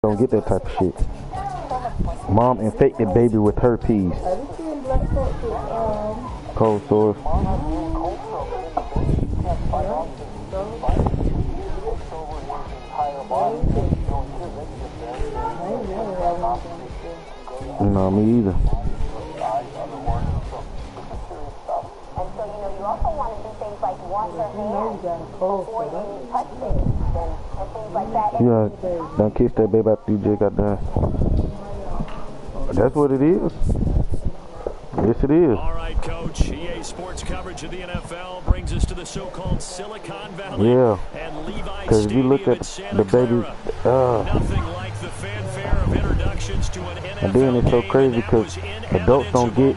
Don't get that type of shit. Mom infected baby with herpes. Cold sores. No, me either. You also want to do things like wash your hands before you touch things and things like that. Yeah, don't kiss that baby after you just got done. That's what it is. Yes, it is. All right, Coach. EA Sports coverage of the NFL brings us to the so-called Silicon Valley. Yeah. And Levi Because if you look Stadium at in Santa the baby, nothing like the fanfare of introductions to an NFL and then it's so crazy because adults don't get,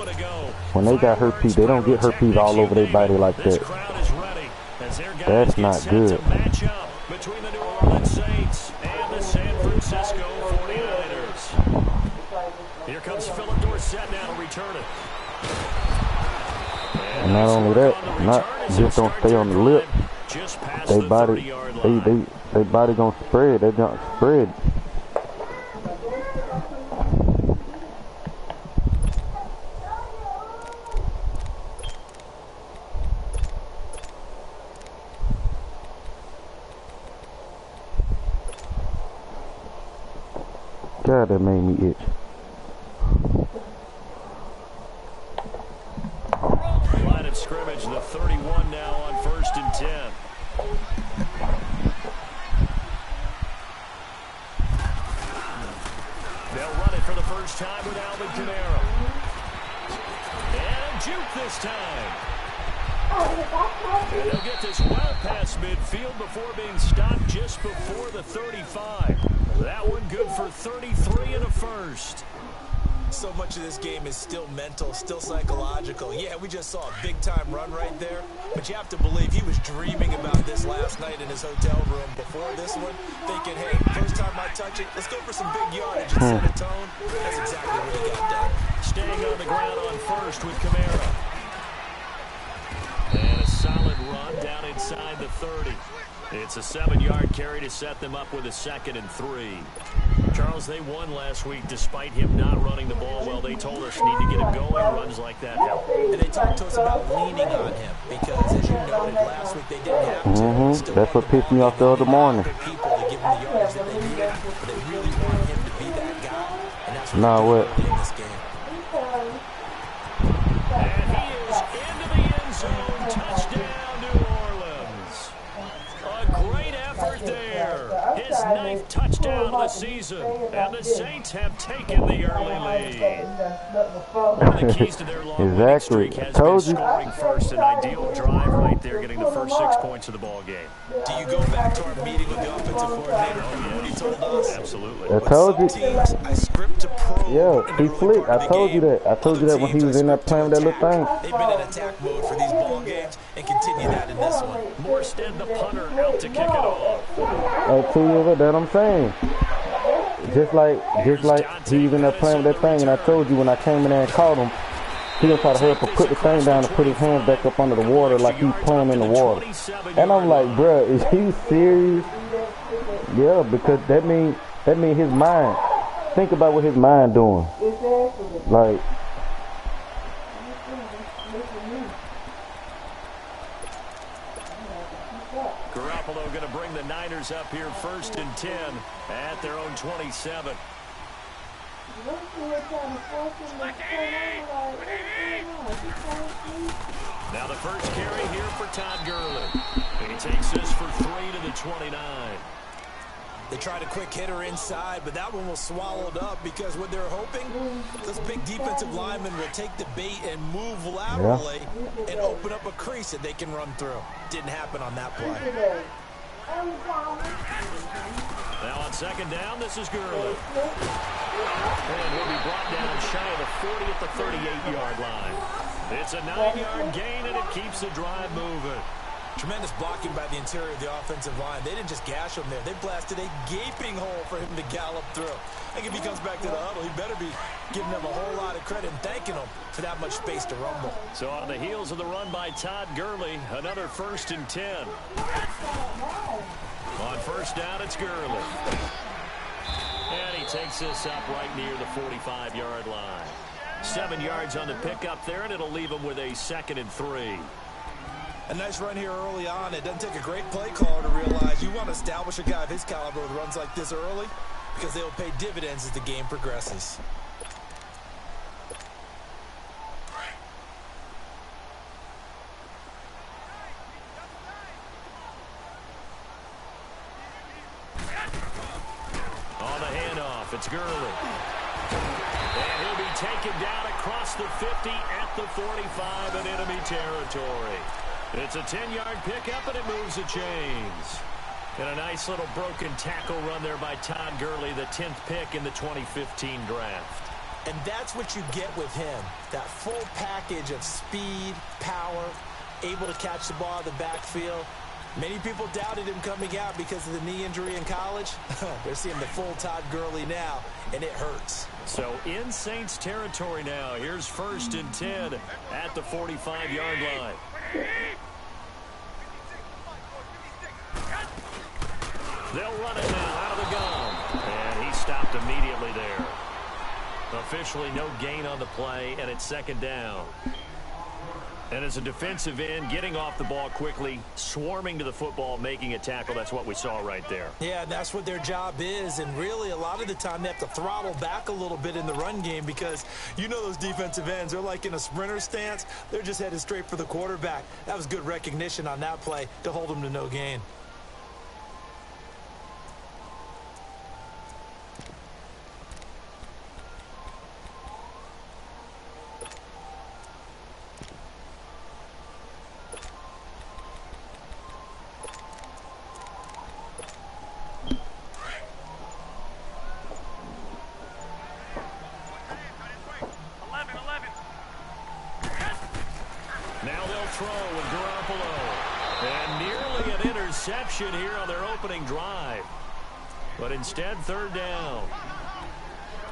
when they got herpes, they don't get herpes all over their body like that. That's not good. Between the New Orleans Saints and the San Francisco 49ers. Here comes Philip Dorsett now to return it. And not only that, not just don't stay on the lip. They body gonna spread. They gonna spread. God, that made me itch. Line of scrimmage, the 31 now on 1st and 10. They'll run it for the first time with Alvin Kamara. And a juke this time. And they'll get this well past midfield before being stopped just before the 35. That one good for 33 and a first. So much of this game is still mental, still psychological. Yeah, we just saw a big-time run right there, but you have to believe he was dreaming about this last night in his hotel room before this one, thinking, hey, first time I touch it, let's go for some big yardage and set a tone. That's exactly what he got done. Staying on the ground on first with Kamara. And a solid run down inside the 30. It's a 7-yard carry to set them up with a 2nd and 3. Charles, they won last week despite him not running the ball well. They told us need to get him going. Runs like that help. And they talked to us about leaning on him because, as you noted last week, they didn't have to. That's what pissed me off the other morning. People to give him the yards that they needed, but they really want him to be that guy. And that's what what? in this game. And he is into the end zone. Touchdown, New Orleans. A great effort there. His 9th touchdown of the season. And the Saints have taken the early lead. One of the keys to their long winning streak has been scoring first. An ideal drive right there, getting the first 6 points of the ball game. Do you go back to our meeting with the offensive coordinator? What he told us? Absolutely. I told you. Teams, I script to probe. Yeah, he slick. I told you that. I told you that when he was in that playing with that little thing. They've been in attack mode for these ball games and continue that in this one. Morstead, the punter, out to kick it off. I tell you that I'm saying. Just like he was in there playing with that thing, and I told you when I came in there and caught him, he gonna try to hurry up and put the thing down and put his hands back up under the water like he's playing in the water. And I'm like, bruh, is he serious? Yeah, because that mean his mind. Think about what his mind doing. Like. Garoppolo going to bring the Niners up here 1st and 10 at their own 27. Now the first carry here for Todd Gurley. And he takes this for 3 to the 29. They tried a quick hitter inside, but that one was swallowed up because what they're hoping, this big defensive lineman will take the bait and move laterally and open up a crease that they can run through. Didn't happen on that play. Now on 2nd down, this is Gurley. And he'll be brought down shy of the 40 at the 38-yard line. It's a 9-yard gain, and it keeps the drive moving. Tremendous blocking by the interior of the offensive line. They didn't just gash him there. They blasted a gaping hole for him to gallop through. I think if he comes back to the huddle, he better be giving them a whole lot of credit and thanking them for that much space to rumble. So on the heels of the run by Todd Gurley, another 1st and 10. On 1st down, it's Gurley. takes this up right near the 45-yard line. 7 yards on the pickup there, and it'll leave him with a 2nd and 3. A nice run here early on. It doesn't take a great play caller to realize you want to establish a guy of his caliber with runs like this early because they will pay dividends as the game progresses. On the handoff, it's Gurley. And he'll be taken down across the 50 at the 45 in enemy territory. It's a 10-yard pickup, and it moves the chains. And a nice little broken tackle run there by Todd Gurley, the 10th pick in the 2015 draft. And that's what you get with him, that full package of speed, power, able to catch the ball in the backfield. Many people doubted him coming out because of the knee injury in college. They're seeing the full Todd Gurley now, and it hurts. So in Saints territory now. Here's 1st and 10 at the 45-yard line. They'll run it now out of the gun. And he stopped immediately there. Officially no gain on the play, and it's 2nd down. And as a defensive end, getting off the ball quickly, swarming to the football, making a tackle, that's what we saw right there. Yeah, that's what their job is. And really, a lot of the time, they have to throttle back a little bit in the run game because you know those defensive ends, they're like in a sprinter stance. They're just headed straight for the quarterback. That was good recognition on that play to hold them to no gain. Here on their opening drive, but instead 3rd down.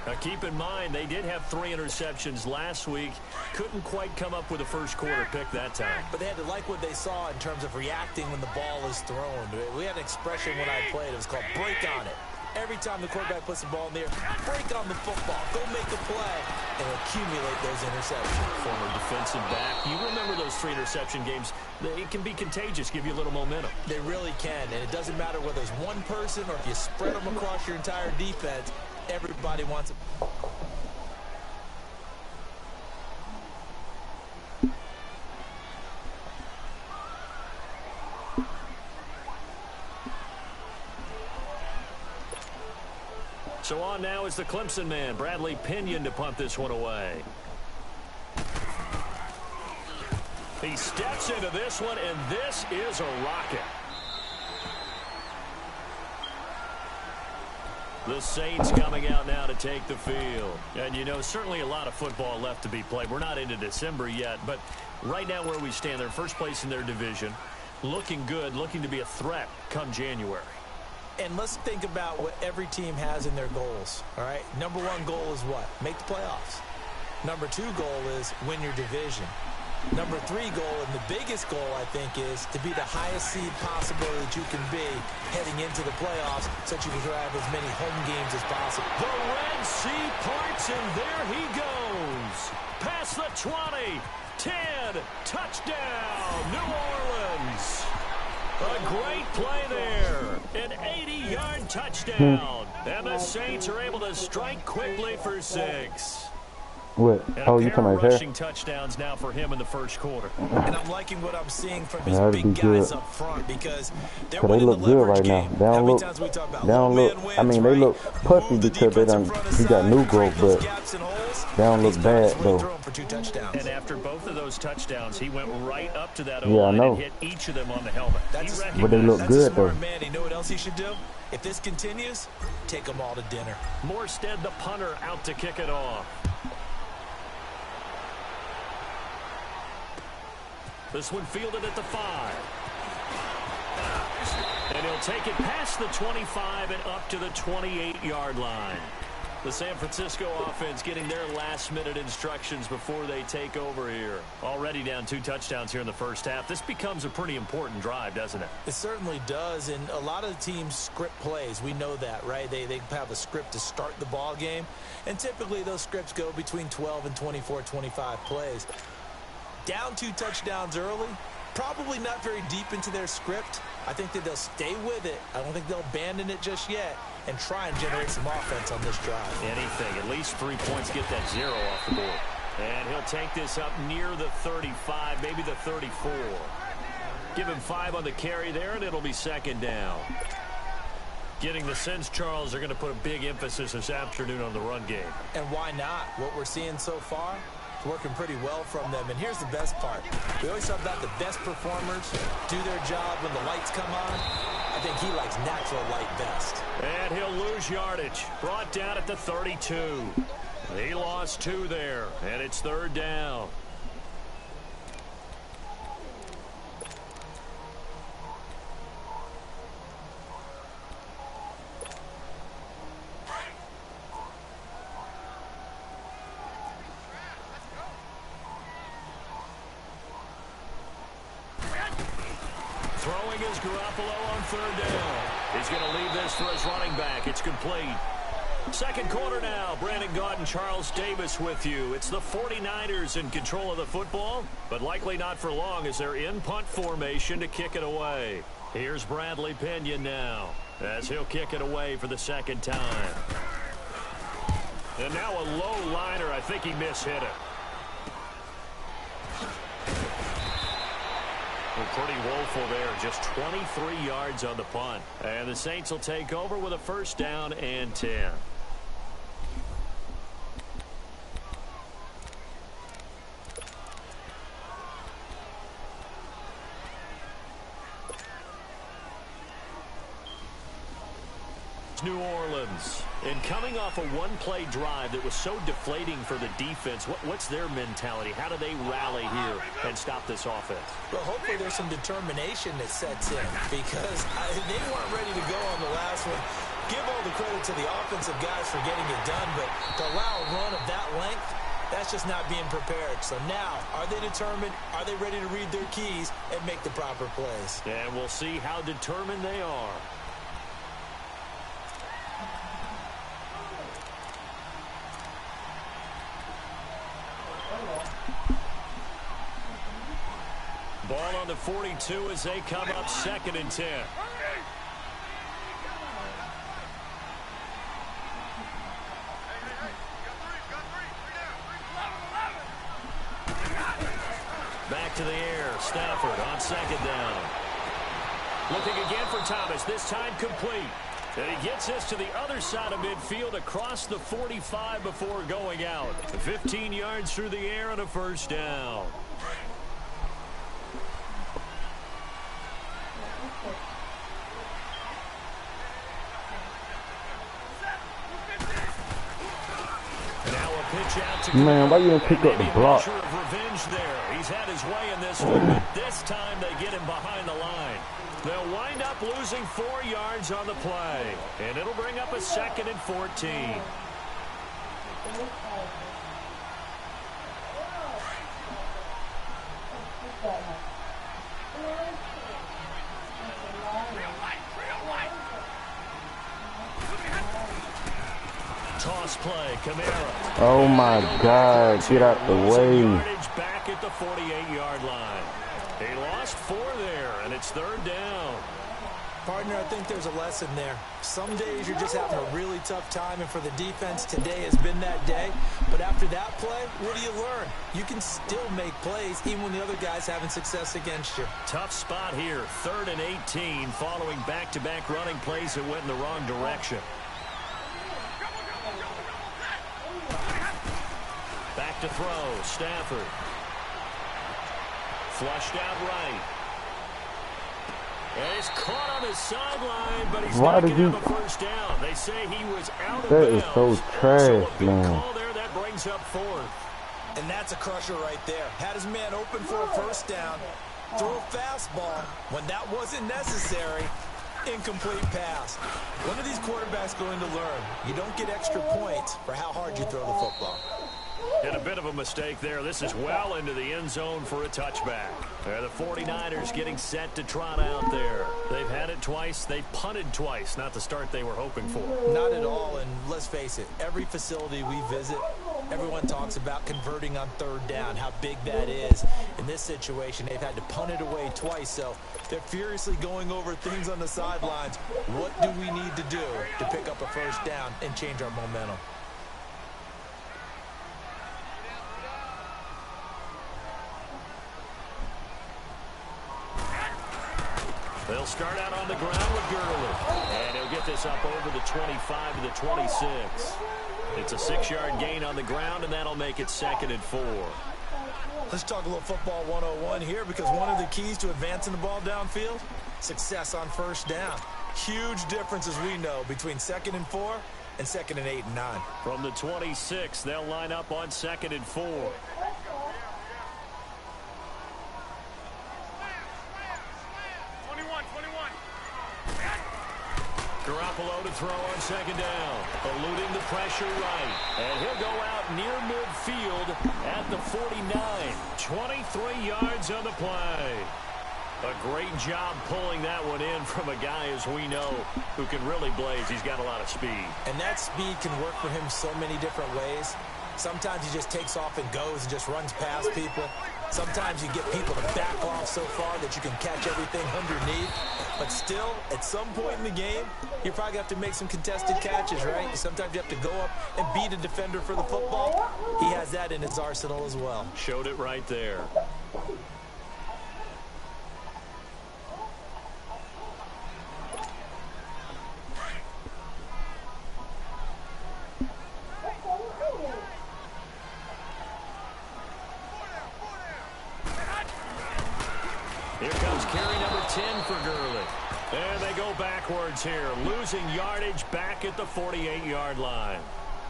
Now keep in mind they did have 3 interceptions last week. Couldn't quite come up with a first quarter pick that time. But they had to like what they saw in terms of reacting when the ball is thrown. We had an expression when I played. It was called break on it. Every time the quarterback puts the ball in the air, break on the football, go make a play, and accumulate those interceptions. Former defensive back. You remember those 3 interception games. It can be contagious, give you a little momentum. They really can, and it doesn't matter whether it's one person or if you spread them across your entire defense, everybody wants it. So on now is the Clemson man, Bradley Pinion, to punt this one away. He steps into this one, and this is a rocket. The Saints coming out now to take the field. And, you know, certainly a lot of football left to be played. We're not into December yet, but right now where we stand, they're first place in their division. Looking good, looking to be a threat come January. And let's think about what every team has in their goals, all right? Number 1 goal is what? Make the playoffs. Number 2 goal is win your division. Number 3 goal, and the biggest goal, I think, is to be the highest seed possible that you can be heading into the playoffs so that you can drive as many home games as possible. The Red Sea parts, and there he goes. Past the 20, 10, touchdown, New Orleans. A great play there. An 80-yard touchdown. And the Saints are able to strike quickly for 6. What? Oh, you talking about rushing touchdowns now for him in the first quarter. And I'm liking what I'm seeing from his big guys up front because they're they look good right now. They don't look. I mean, they look puffy because they done. He got new growth, but they don't look bad though. And after both of those touchdowns, he went right up to that O-line and hit each of them on the helmet. But they look good though. Man, you know what else he should do? If this continues, take them all to dinner. Morstead, the punter, out to kick it off. This one fielded at the 5. And he'll take it past the 25 and up to the 28-yard line. The San Francisco offense getting their last-minute instructions before they take over here. Already down 2 touchdowns here in the first half. This becomes a pretty important drive, doesn't it? It certainly does, and a lot of the teams script plays. We know that, right? They have a script to start the ball game, and typically those scripts go between 12 and 24, 25 plays. Down 2 touchdowns early, probably not very deep into their script. I think that they'll stay with it. I don't think they'll abandon it just yet and try and generate some offense on this drive. Anything. At least 3 points, get that 0 off the board. And he'll take this up near the 35, maybe the 34. Give him 5 on the carry there, and it'll be second down. Getting the sense, Charles, they're going to put a big emphasis this afternoon on the run game. And why not? What we're seeing so far, it's working pretty well from them. And here's the best part. We always talk about the best performers do their job when the lights come on. I think he likes natural light best. And he'll lose yardage. Brought down at the 32. He lost 2 there, and it's third down. Throwing is Garoppolo on third down. He's going to leave this for his running back. It's complete. Second quarter now. Brandon Gaunt and Charles Davis with you. It's the 49ers in control of the football, but likely not for long as they're in punt formation to kick it away. Here's Bradley Pinion now as he'll kick it away for the second time. And now a low liner. I think he mishit it. Pretty woeful there. Just 23 yards on the punt. And the Saints will take over with a first down and 10. New Orleans. And coming off a one-play drive that was so deflating for the defense, what's their mentality? How do they rally here and stop this offense? Well, hopefully there's some determination that sets in because they weren't ready to go on the last one. Give all the credit to the offensive guys for getting it done, but to allow a run of that length, that's just not being prepared. So now, are they determined? Are they ready to read their keys and make the proper plays? And we'll see how determined they are. Ball on the 42 as they come up second and 10. Back to the air. Stafford on second down. Looking again for Thomas. This time complete. And he gets this to the other side of midfield across the 45 before going out. 15 yards through the air and a first down. Man, why you didn't pick up the block? Revenge there. He's had his way in this one, but this time they get him behind the line. They'll wind up losing 4 yards on the play, and it'll bring up a second and 14. Toss play, Kamara. Oh my God, get out the way. Back at the 48-yard line. He lost 4 there, and it's third down. Partner, I think there's a lesson there. Some days you're just having a really tough time, and for the defense, today has been that day. But after that play, what do you learn? You can still make plays even when the other guy's having success against you. Tough spot here, 3rd and 18, following back-to-back running plays that went in the wrong direction. Back to throw, Stafford. Flushed out right. And he's caught on his sideline, but he's not going to have a first down. They say he was out of bounds. That is so trash, man. Call there, that brings up 4th. And that's a crusher right there. Had his man open for a first down. Threw a fastball when that wasn't necessary. Incomplete pass. When are these quarterbacks going to learn? You don't get extra points for how hard you throw the football. And a bit of a mistake there. This is well into the end zone for a touchback. The 49ers getting set to trot out there. They've had it twice. They've punted twice. Not the start they were hoping for. Not at all, and let's face it, every facility we visit, everyone talks about converting on third down, how big that is. In this situation, they've had to punt it away twice, so they're furiously going over things on the sidelines. What do we need to do to pick up a first down and change our momentum? They'll start out on the ground with Gurley. And he'll get this up over the 25 to the 26. It's a 6-yard gain on the ground, and that'll make it 2nd and 4. Let's talk a little football 101 here, because one of the keys to advancing the ball downfield, success on first down. Huge difference, as we know, between 2nd and 4 and 2nd and 8 and 9. From the 26, they'll line up on 2nd and 4. Garoppolo to throw on 2nd down, eluding the pressure right. And he'll go out near midfield at the 49. 23 yards on the play. A great job pulling that one in from a guy, as we know, who can really blaze. He's got a lot of speed. And that speed can work for him so many different ways. Sometimes he just takes off and goes and just runs past people. Sometimes you get people to back off so far that you can catch everything underneath. But still, at some point in the game, you probably have to make some contested catches, right? Sometimes you have to go up and beat a defender for the football. He has that in his arsenal as well. Showed it right there. Here comes carry number 10 for Gurley. And they go backwards here, losing yardage back at the 48-yard line.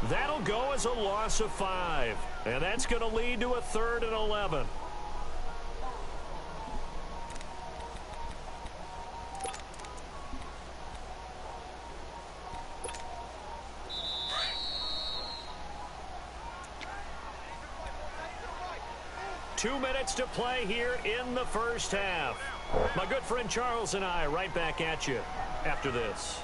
That'll go as a loss of 5. And that's going to lead to a 3rd and 11. Two minutes to play here in the first half. My good friend Charles and I right back at you after this.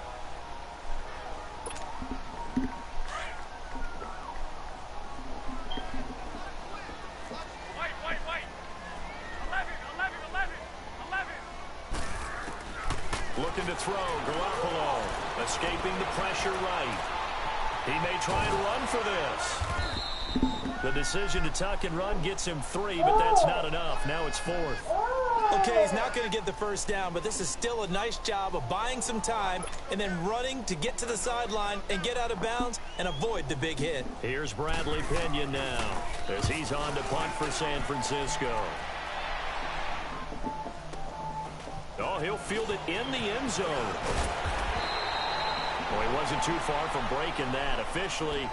Looking to throw, Garoppolo escaping the pressure right. He may try and run for this. The decision to tuck and run gets him 3, but that's not enough. Now it's 4th. Okay, he's not going to get the first down, but this is still a nice job of buying some time and then running to get to the sideline and get out of bounds and avoid the big hit. Here's Bradley Pinion now as he's on to punt for San Francisco. Oh, he'll field it in the end zone. Well, he wasn't too far from breaking that. Officially,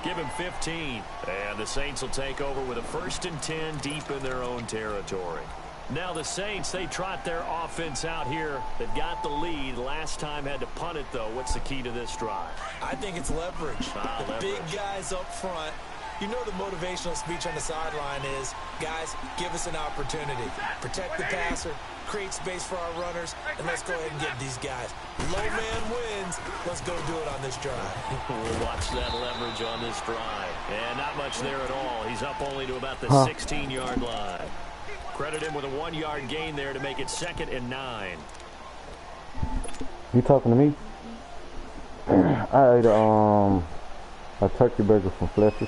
give him 15. And the Saints will take over with a 1st and 10 deep in their own territory. Now the Saints, they trot their offense out here. They've got the lead. Last time had to punt it, though. What's the key to this drive? I think it's leverage. The leverage. Big guys up front. You know the motivational speech on the sideline is, guys, give us an opportunity. Protect the passer, create space for our runners, and let's go ahead and get these guys. Low man wins. Let's go do it on this drive. We'll watch that leverage on this drive. And not much there at all. He's up only to about the 16-yard line. Credit him with a 1-yard gain there to make it 2nd and 9. You talking to me? I ate a turkey burger from Fletcher's.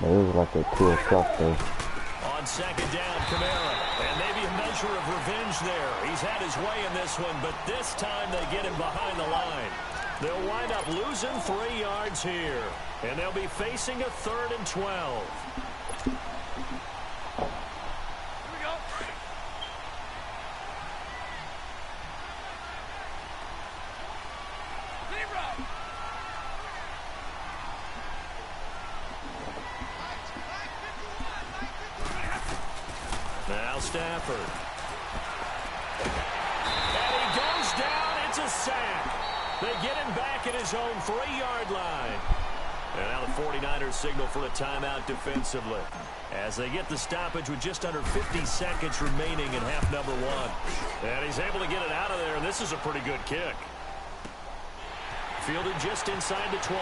It was like a 2-o'clock there. On 2nd down, Kamara. And maybe a measure of revenge there. He's had his way in this one, but this time they get him behind the line. They'll wind up losing 3 yards here. And they'll be facing a 3rd and 12. Now Stafford. They get him back at his own 3-yard line. And now the 49ers signal for a timeout defensively as they get the stoppage with just under 50 seconds remaining in half number 1. And he's able to get it out of there, and this is a pretty good kick. Fielded just inside the 20.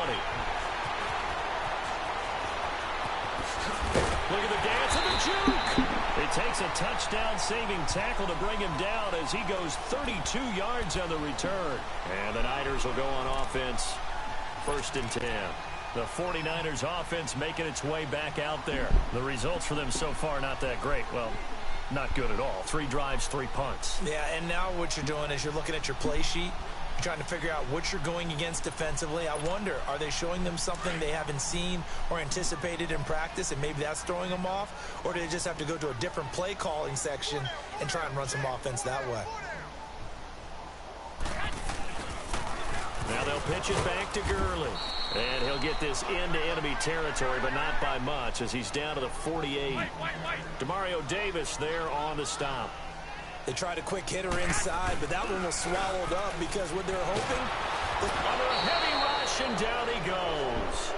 Look at the dance and the juke. It takes a touchdown-saving tackle to bring him down as he goes 32 yards on the return. And the Niners will go on offense, 1st and 10. The 49ers offense making its way back out there. The results for them so far not that great. Well, not good at all. 3 drives, 3 punts. Yeah, and now what you're doing is you're looking at your play sheet. You're trying to figure out what you're going against defensively. I wonder, are they showing them something they haven't seen or anticipated in practice, and maybe that's throwing them off? Or do they just have to go to a different play calling section and try and run some offense that way? Now they'll pitch it back to Gurley. And he'll get this into enemy territory, but not by much as he's down to the 48. Demario Davis there on the stop. They tried a quick hitter inside, but that one was swallowed up because what they're hoping... Under a heavy rush, and down he goes.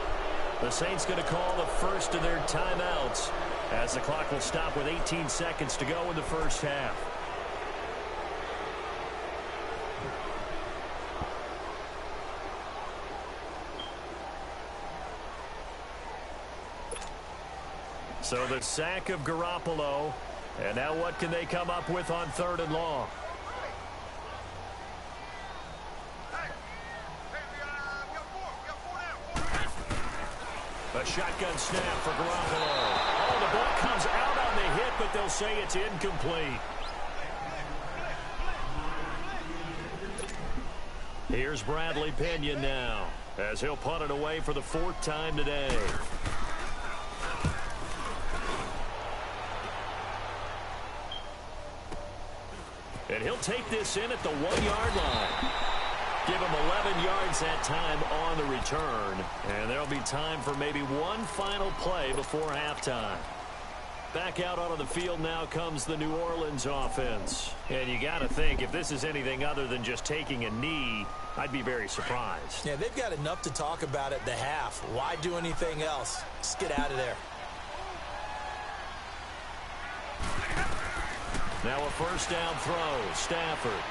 The Saints going to call the first of their timeouts as the clock will stop with 18 seconds to go in the first half. So the sack of Garoppolo. And now what can they come up with on 3rd and long? A shotgun snap for Garoppolo. Oh, the ball comes out on the hit, but they'll say it's incomplete. Here's Bradley Pinion now as he'll punt it away for the 4th time today. And he'll take this in at the 1-yard line. Give him 11 yards that time on the return. And there'll be time for maybe one final play before halftime. Back out onto the field now comes the New Orleans offense. And you got to think, if this is anything other than just taking a knee, I'd be very surprised. Yeah, they've got enough to talk about at the half. Why do anything else? Just get out of there. Now a 1st down throw. Stafford.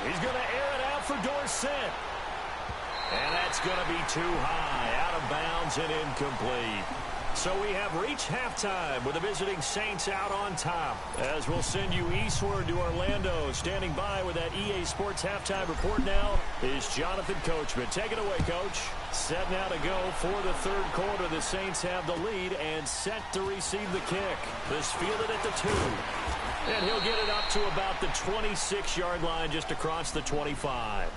He's going to air it out for Dorsett. And that's going to be too high. Out of bounds and incomplete. So we have reached halftime with the visiting Saints out on top. As we'll send you eastward to Orlando. Standing by with that EA Sports halftime report now is Jonathan Coachman. Take it away, Coach. Set now to go for the 3rd quarter. The Saints have the lead and set to receive the kick. This fielded at the 2. And he'll get it up to about the 26-yard line just across the 25.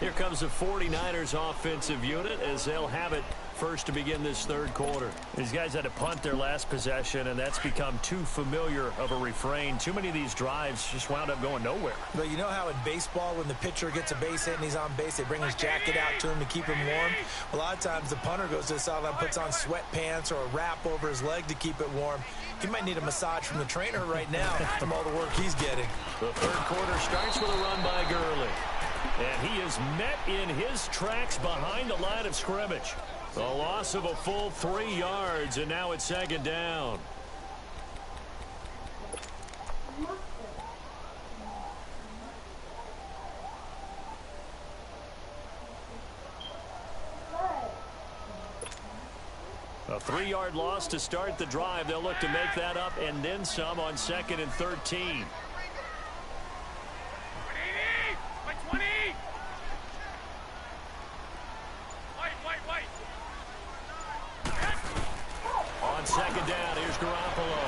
Here comes the 49ers offensive unit as they'll have it first to begin this 3rd quarter. These guys had to punt their last possession, and that's become too familiar of a refrain. Too many of these drives just wound up going nowhere. But you know how in baseball, when the pitcher gets a base hit and he's on base, they bring his jacket out to him to keep him warm? A lot of times the punter goes to the sideline, puts on sweatpants or a wrap over his leg to keep it warm. He might need a massage from the trainer right now from all the work he's getting. The 3rd quarter starts with a run by Gurley. And he is met in his tracks behind the line of scrimmage. The loss of a full 3 yards, and now it's 2nd down. A 3-yard loss to start the drive. They'll look to make that up and then some on 2nd and 13. On 2nd down, here's Garoppolo.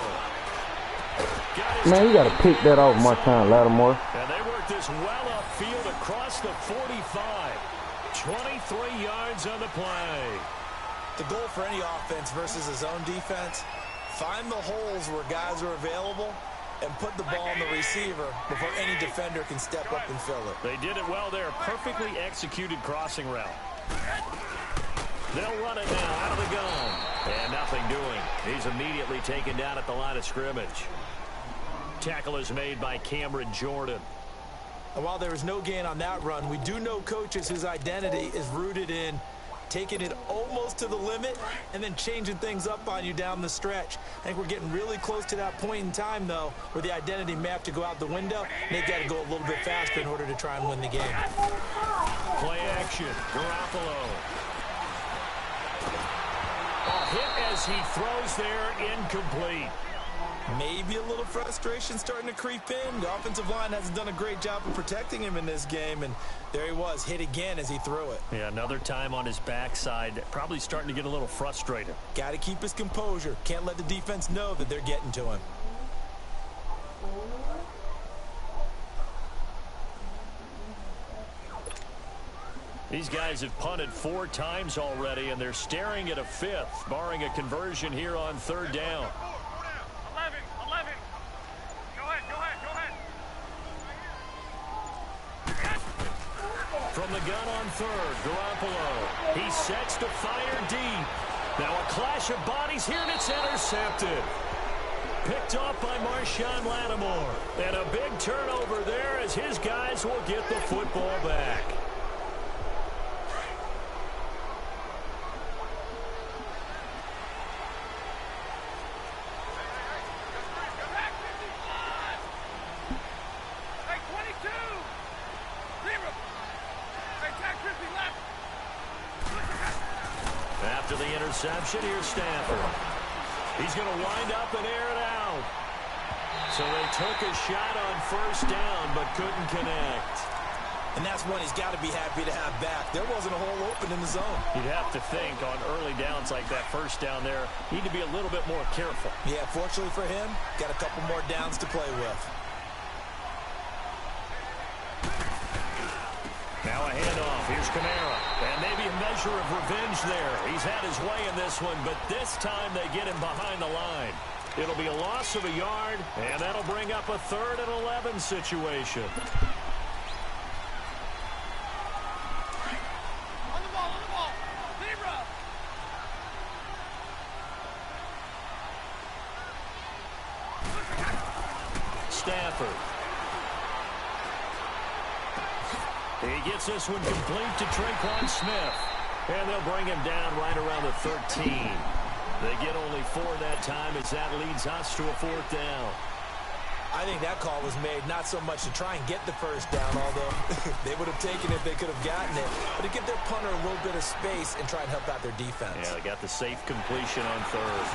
Man, you got to pick that off more time, Lattimore. And they work this well upfield across the 45. 23 yards on the play. The goal for any offense versus a zone defense, find the holes where guys are available and put the ball on the receiver before any defender can step up and fill it. They did it well there. Perfectly executed crossing route. They'll run it now out of the gun. And nothing doing. He's immediately taken down at the line of scrimmage. Tackle is made by Cameron Jordan. And while there was no gain on that run, we do know coaches whose identity is rooted in taking it almost to the limit and then changing things up on you down the stretch. I think we're getting really close to that point in time, though, where the identity may have to go out the window, and they've got to go a little bit faster in order to try and win the game. Play action. Garoppolo. A hit as he throws there, incomplete. Maybe a little frustration starting to creep in. The offensive line hasn't done a great job of protecting him in this game, and there he was, hit again as he threw it. Yeah, another time on his backside, probably starting to get a little frustrated. Got to keep his composure. Can't let the defense know that they're getting to him. These guys have punted 4 times already, and they're staring at a 5th, barring a conversion here on 3rd down. 11. Go ahead. From the gun on 3rd, Garoppolo. He sets to fire deep. Now a clash of bodies here, and it's intercepted. Picked off by Marshawn Lattimore. And a big turnover there as his guys will get the football back. After the interception, here's Stafford. He's going to wind up and air it out. So they took a shot on 1st down, but couldn't connect. And that's one he's got to be happy to have back. There wasn't a hole open in the zone. You'd have to think on early downs like that 1st down there, need to be a little bit more careful. Yeah, fortunately for him, got a couple more downs to play with. Now a handoff. Here's Kamara. And maybe a measure of revenge there. He's had his way in this one, but this time they get him behind the line. It'll be a loss of a yard, and that'll bring up a 3rd and 11 situation. On the ball. Zebra. Stafford. He gets this one complete to Tre'Quan Smith. And they'll bring him down right around the 13. They get only 4 that time as that leads us to a 4th down. I think that call was made not so much to try and get the 1st down, although they would have taken it if they could have gotten it, but to give their punter a little bit of space and try and help out their defense. Yeah, they got the safe completion on 3rd.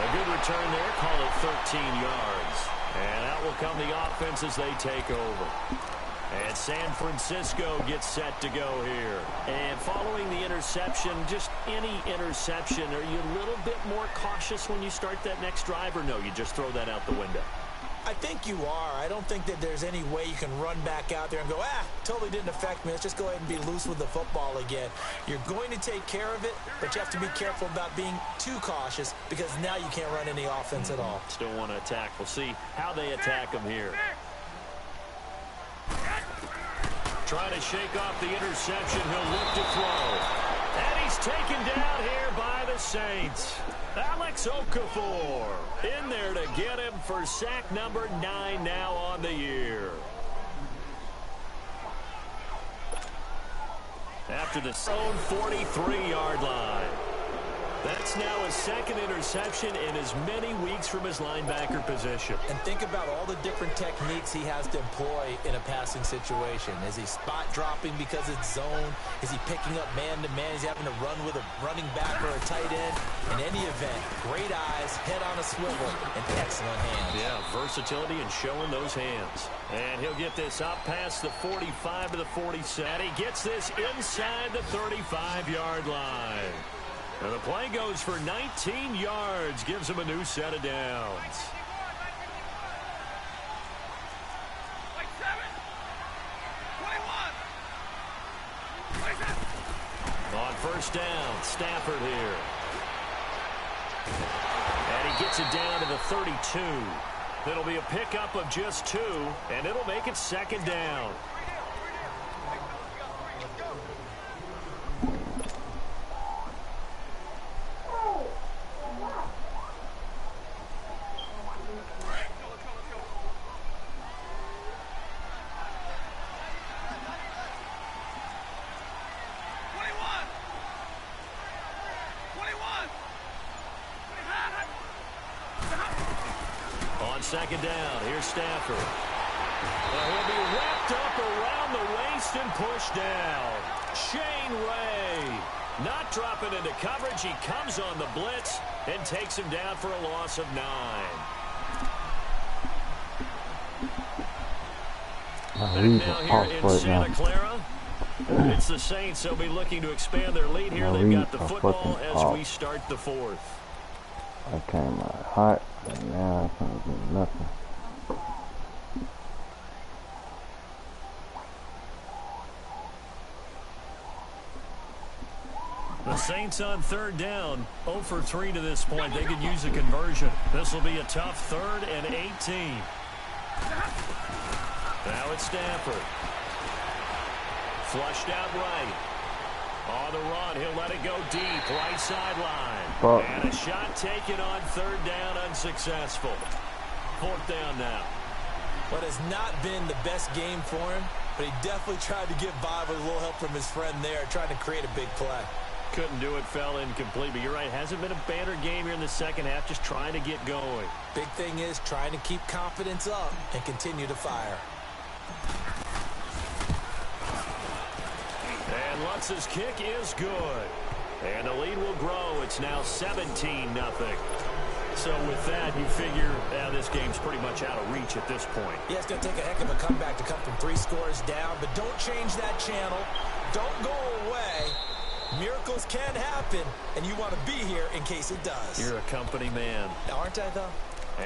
A good return there, call it 13 yards. And out will come the offense as they take over. And San Francisco gets set to go here. And following the interception, just any interception, are you a little bit more cautious when you start that next drive, or no, you just throw that out the window? I think you are. I don't think that there's any way you can run back out there and go, totally didn't affect me. Let's just go ahead and be loose with the football again. You're going to take care of it, but you have to be careful about being too cautious because now you can't run any offense at all. Still want to attack. We'll see how they attack them here. Trying to shake off the interception. He'll look to throw. And he's taken down here by the Saints. Alex Okafor in there to get him for sack number 9 now on the year. After the own 43-yard line. That's now his 2nd interception in as many weeks from his linebacker position. And think about all the different techniques he has to employ in a passing situation. Is he spot dropping because it's zone? Is he picking up man-to-man? Is he having to run with a running back or a tight end? In any event, great eyes, head on a swivel, and excellent hands. Yeah, versatility and showing those hands. And he'll get this up past the 45 to the 47. And he gets this inside the 35-yard line. And the play goes for 19 yards, gives him a new set of downs. On 1st down, Stafford here. And he gets it down to the 32. It'll be a pickup of just 2, and it'll make it 2nd down. second down. Here's Stafford. Well, he'll be wrapped up around the waist and pushed down. Shane Ray not dropping into coverage. He comes on the blitz and takes him down for a loss of 9. And now here in Santa Clara, it's the Saints. They'll be looking to expand their lead here. They've got the football as we start the 4th. I came out hot, and now I can't do nothing. The Saints on 3rd down, 0 for 3 to this point. They could use a conversion. This will be a tough 3rd and 18. Now it's Stafford. Flushed out right. On the run, he'll let it go deep, right sideline. And a shot taken on 3rd down, unsuccessful. 4th down now. What has not been the best game for him, but he definitely tried to get by with a little help from his friend there, trying to create a big play. Couldn't do it, fell incomplete, but you're right, hasn't been a banner game here in the second half, just trying to get going. Big thing is trying to keep confidence up and continue to fire. And Lutz's kick is good. And the lead will grow. It's now 17-0. So with that, you figure this game's pretty much out of reach at this point. Yeah, it's going to take a heck of a comeback to come from 3 scores down, but don't change that channel. Don't go away. Miracles can happen, and you want to be here in case it does. You're a company man. Aren't I, though?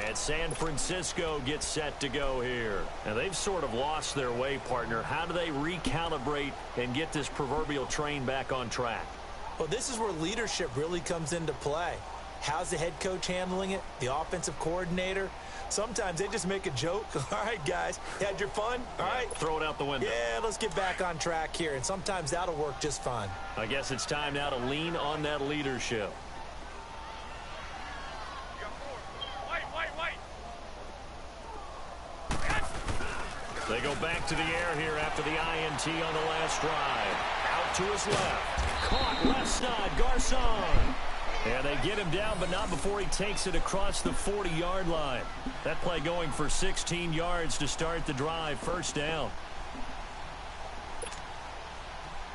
And San Francisco gets set to go here. Now, they've sort of lost their way, partner. How do they recalibrate and get this proverbial train back on track? Well, this is where leadership really comes into play. How's the head coach handling it? The offensive coordinator? Sometimes they just make a joke. All right, guys, you had your fun? All right. Throw it out the window. Yeah, let's get back on track here, and sometimes that'll work just fine. I guess it's time now to lean on that leadership. They go back to the air here after the INT on the last drive. Out to his left. Caught left side, Garcon. And they get him down, but not before he takes it across the 40-yard line. That play going for 16 yards to start the drive. 1st down.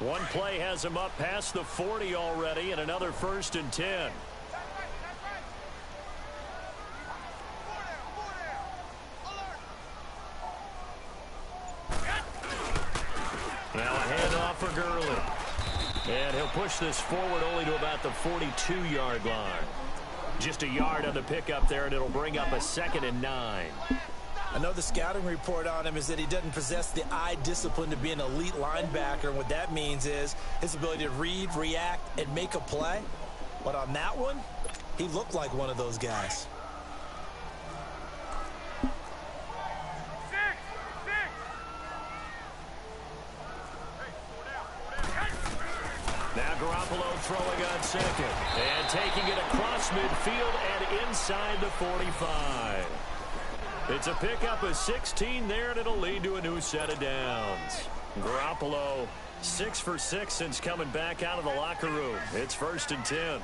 One play has him up past the 40 already, and another 1st and 10. Now a handoff for Gurley. And he'll push this forward only to about the 42-yard line. Just a yard on the pickup there, and it'll bring up a 2nd and 9. I know the scouting report on him is that he doesn't possess the eye discipline to be an elite linebacker. And what that means is his ability to read, react, and make a play. But on that one, he looked like one of those guys. Now Garoppolo throwing on 2nd. And taking it across midfield and inside the 45. It's a pickup of 16 there, and it'll lead to a new set of downs. Garoppolo 6 for 6 since coming back out of the locker room. It's 1st and 10.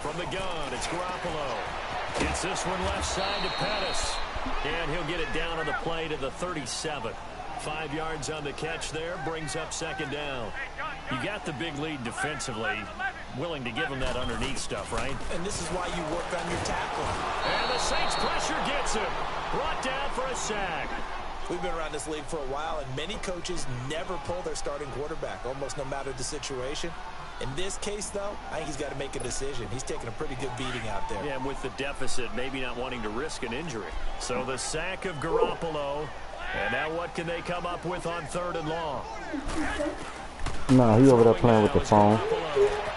From the gun, it's Garoppolo. Gets this one left side to Pettis. And he'll get it down on the play to the 37. 5 yards on the catch there, brings up 2nd down. You got the big lead defensively. Willing to give him that underneath stuff, right? And this is why you work on your tackling. And the Saints pressure gets him. Brought down for a sack. We've been around this league for a while, and many coaches never pull their starting quarterback, almost no matter the situation. In this case, though, I think he's got to make a decision. He's taking a pretty good beating out there. Yeah, and with the deficit, maybe not wanting to risk an injury. So the sack of Garoppolo. And now what can they come up with on 3rd and long? No, he over there playing with the phone.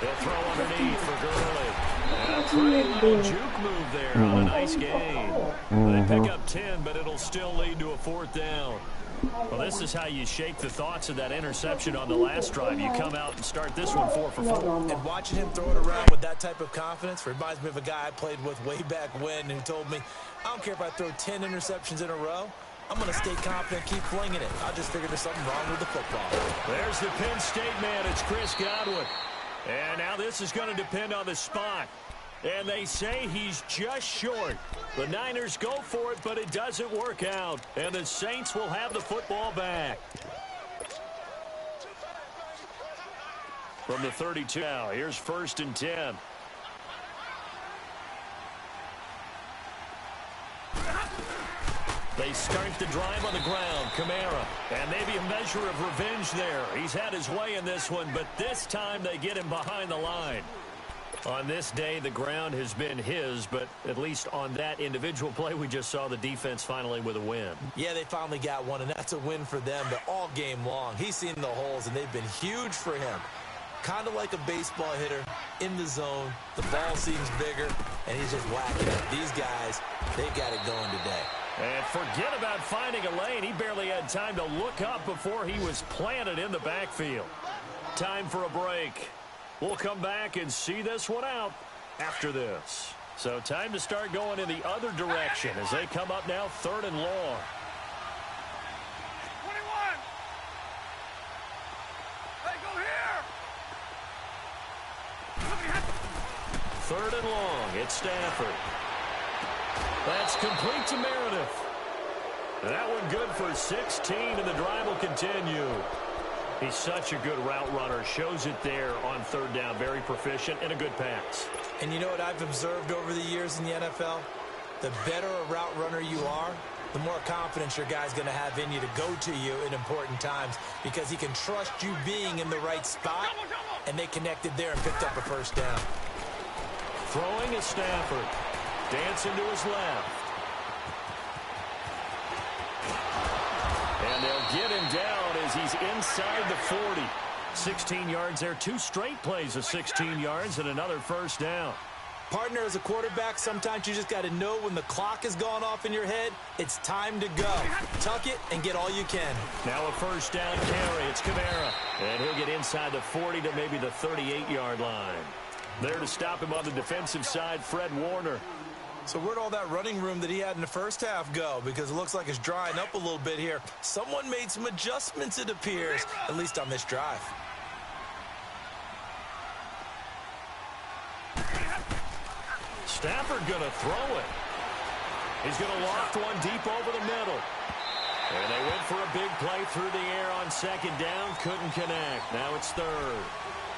They'll throw underneath for Gurley. And a pretty little juke move there on a nice gain. They pick up 10, but it'll still lead to a 4th down. Well, this is how you shake the thoughts of that interception on the last drive. You come out and start this one 4 for 4. And watching him throw it around with that type of confidence reminds me of a guy I played with way back when who told me, I don't care if I throw 10 interceptions in a row. I'm going to stay confident, keep flinging it. I just figured there's something wrong with the football. There's the Penn State man. It's Chris Godwin. And now this is going to depend on the spot. And they say he's just short. The Niners go for it, but it doesn't work out. And the Saints will have the football back. From the 32 now, here's 1st and 10. They start the drive on the ground. Kamara. And maybe a measure of revenge there. He's had his way in this one, but this time they get him behind the line. On this day, the ground has been his, but at least on that individual play, we just saw the defense finally with a win. Yeah, they finally got one, and that's a win for them. But all game long, he's seen the holes, and they've been huge for him. Kind of like a baseball hitter in the zone. The ball seems bigger, and he's just whacking it. These guys, they've got it going today. And forget about finding a lane. He barely had time to look up before he was planted in the backfield. Time for a break. We'll come back and see this one out after this. So time to start going in the other direction as they come up now 3rd and long. 21. Hey, go here. 3rd and long. It's Stafford. That's complete to Meredith. That one good for 16, and the drive will continue. He's such a good route runner. Shows it there on 3rd down. Very proficient and a good pass. And you know what I've observed over the years in the NFL? The better a route runner you are, the more confidence your guy's going to have in you to go to you in important times because he can trust you being in the right spot, and they connected there and picked up a 1st down. Throwing is Stafford. Dancing to his left. And they'll get him down as he's inside the 40. 16 yards there. 2 straight plays of 16 yards and another 1st down. Partner, as a quarterback, sometimes you just got to know when the clock has gone off in your head, it's time to go. Tuck it and get all you can. Now a 1st down carry. It's Kamara. And he'll get inside the 40 to maybe the 38-yard line. There to stop him on the defensive side, Fred Warner. So where'd all that running room that he had in the 1st half go? Because it looks like it's drying up a little bit here. Someone made some adjustments, it appears, at least on this drive. Stafford going to throw it. He's going to loft one deep over the middle. And they went for a big play through the air on 2nd down. Couldn't connect. Now it's 3rd.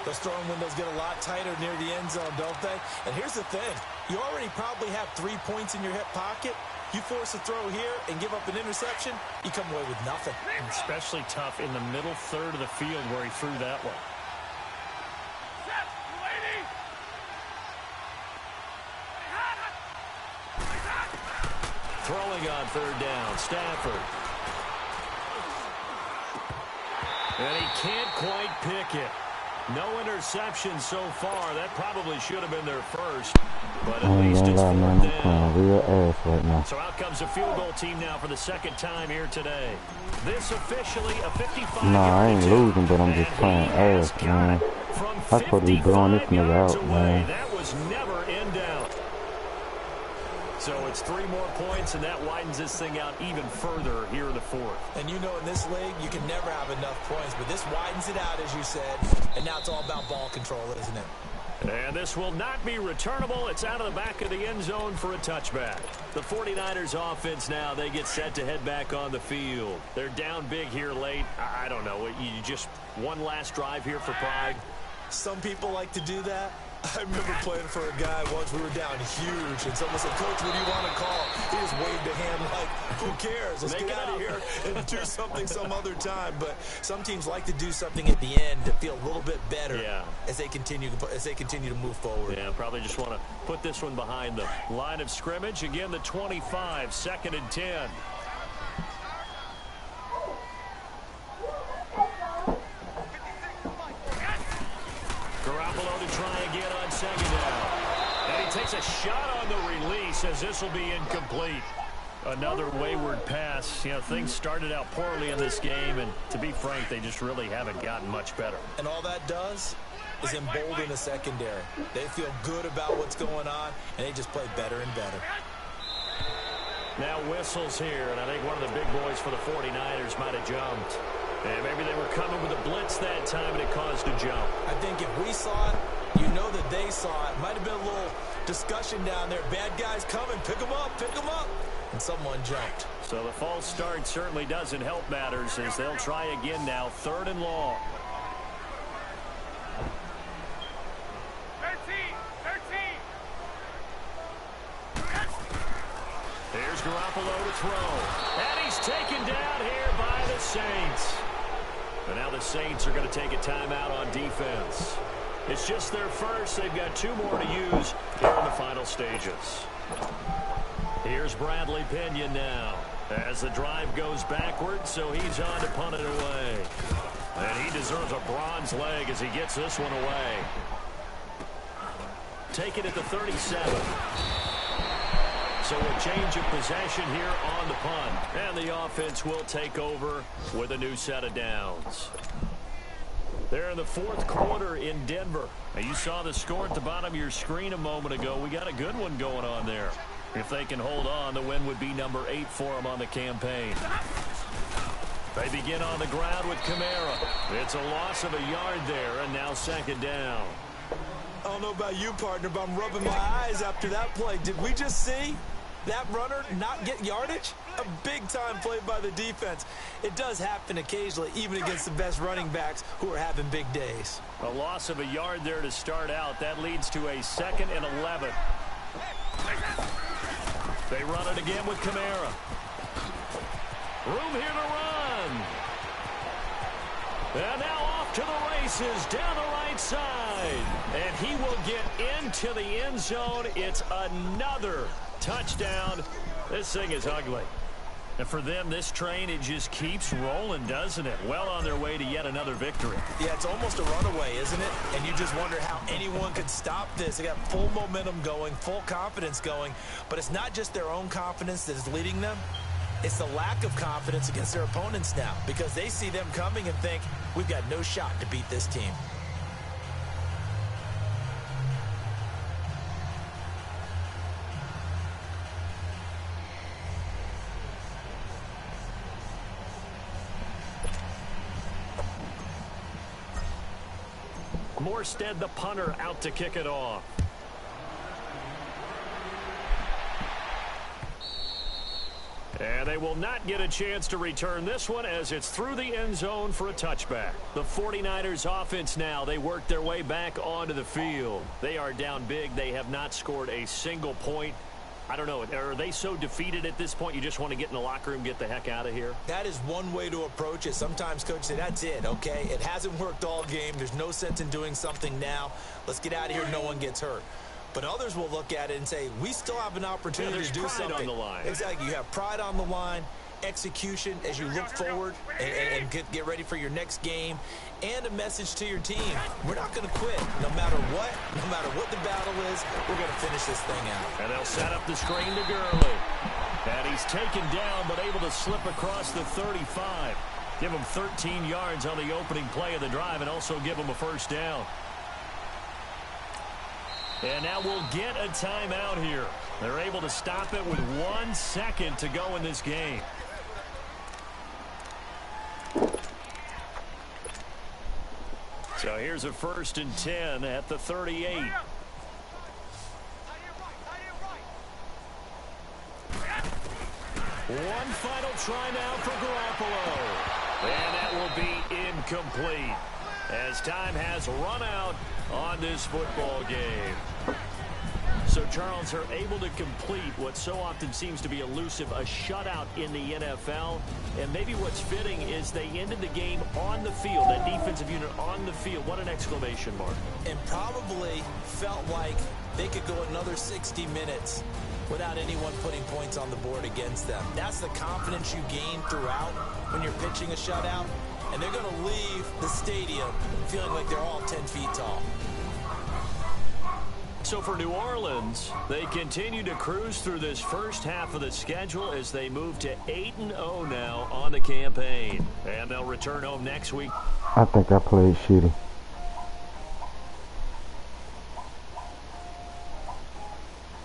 Those throwing windows get a lot tighter near the end zone, don't they? And here's the thing. You already probably have 3 points in your hip pocket. You force a throw here and give up an interception, you come away with nothing. Especially tough in the middle 3rd of the field where he threw that one. Throwing on 3rd down, Stafford. And he can't quite pick it. No interceptions so far. That probably should have been their first. But at least it's 4th down. Real ass right now. So out comes a field goal team now for the 2nd time here today. This officially a 55. Nah, I ain't losing, but I'm just playing ass, man. I'm supposed to be blowing this nigga out, man. That was never in doubt. So it's 3 more points, and that widens this thing out even further here in the 4th. And you know in this league, you can never have enough points, but this widens it out, as you said. And now it's all about ball control, isn't it? And this will not be returnable. It's out of the back of the end zone for a touchback. The 49ers offense now, they get set to head back on the field. They're down big here late. I don't know. You just one last drive here for pride. Some people like to do that. I remember playing for a guy once. We were down huge, and someone said, "Coach, what do you want to call?" He just waved a hand like, "Who cares? Let's get out of here and do something some other time." But some teams like to do something at the end to feel a little bit better as they continue to move forward. Yeah, probably just want to put this one behind the line of scrimmage. Again, the 25, 2nd and 10. Garoppolo to try again on 2nd down. And he takes a shot on the release as this will be incomplete. Another wayward pass. You know, things started out poorly in this game, and to be frank, they just really haven't gotten much better. And all that does is embolden the secondary. They feel good about what's going on, and they just play better and better. Now whistles here, and I think one of the big boys for the 49ers might have jumped. And maybe they were coming with a blitz that time, and it caused a jump. I think if we saw it, you know that they saw it. Might have been a little discussion down there. Bad guys coming. Pick them up. Pick them up. And someone jumped. So the false start certainly doesn't help matters as they'll try again now. 3rd and long. 13. Here's Garoppolo to throw. And he's taken down here by the Saints. And now the Saints are going to take a timeout on defense. It's just their first. They've got 2 more to use here in the final stages. Here's Bradley Pinion now as the drive goes backwards, so he's on to punt it away. And he deserves a bronze leg as he gets this one away. Take it at the 37. So a change of possession here on the punt. And the offense will take over with a new set of downs. They're in the 4th quarter in Denver. Now you saw the score at the bottom of your screen a moment ago. We got a good one going on there. If they can hold on, the win would be number 8 for them on the campaign. They begin on the ground with Kamara. It's a loss of a yard there, and now 2nd down. I don't know about you, partner, but I'm rubbing my eyes after that play. Did we just see that runner not get yardage? A big-time play by the defense. It does happen occasionally, even against the best running backs who are having big days. A loss of a yard there to start out. That leads to a 2nd and 11. They run it again with Kamara. Room here to run. And now off to the races down the right side. And he will get into the end zone. It's another touchdown. This thing is ugly. And for them, this train, it just keeps rolling, doesn't it? Well on their way to yet another victory. Yeah, it's almost a runaway, isn't it? And you just wonder how anyone could stop this. They got full momentum going, full confidence going. But it's not just their own confidence that is leading them. It's the lack of confidence against their opponents now because they see them coming and think, we've got no shot to beat this team. Morstead, the punter, out to kick it off. And they will not get a chance to return this one as it's through the end zone for a touchback. The 49ers offense now, they work their way back onto the field. They are down big. They have not scored a single point. I don't know, are they so defeated at this point you just want to get in the locker room, get the heck out of here? That is one way to approach it. Sometimes coaches say, that's it, okay? It hasn't worked all game. There's no sense in doing something now. Let's get out of here. No one gets hurt. But others will look at it and say, we still have an opportunity to do something. On the line. Exactly. You have pride on the line, execution as you look forward and get ready for your next game, and a message to your team. We're not going to quit no matter what the battle is. We're going to finish this thing out. And they'll set up the screen to Gurley. And he's taken down but able to slip across the 35. Give him 13 yards on the opening play of the drive and also give him a first down. And now we'll get a timeout here. They're able to stop it with 1 second to go in this game. So here's a 1st and 10 at the 38. One final try now for Garoppolo. And that will be incomplete as time has run out on this football game. So, Charles, are able to complete what so often seems to be elusive, a shutout in the NFL. And maybe what's fitting is they ended the game on the field, that defensive unit on the field. What an exclamation mark. And probably felt like they could go another 60 minutes without anyone putting points on the board against them. That's the confidence you gain throughout when you're pitching a shutout. And they're going to leave the stadium feeling like they're all 10 feet tall. So for New Orleans, they continue to cruise through this first half of the schedule as they move to 8-0 now on the campaign. And they'll return home next week. I think I played shitty.